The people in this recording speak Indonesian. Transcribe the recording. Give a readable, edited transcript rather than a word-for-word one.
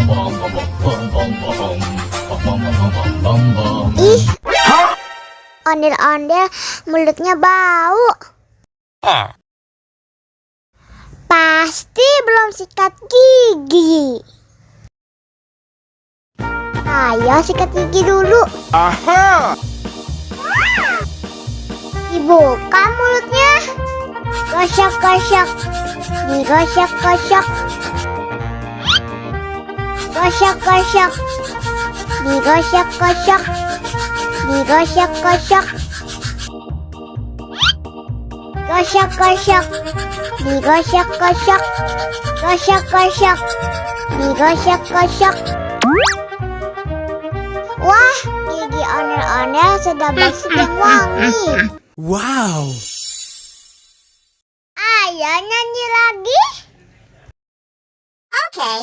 Ih, ondel-ondel mulutnya bau. Pasti belum sikat gigi. Ayo sikat gigi dulu. Aha! Dibuka mulutnya. Gosok-gosok. Digosok-gosok. Gosok-gosok. Digosok-gosok. Digosok-gosok. Gosok-gosok. Digosok-gosok. Gosok-gosok. Digosok-gosok. Wah, gigi ondel-ondel sudah bersih dan wangi. Wow! Ayo nyanyi lagi. Oke.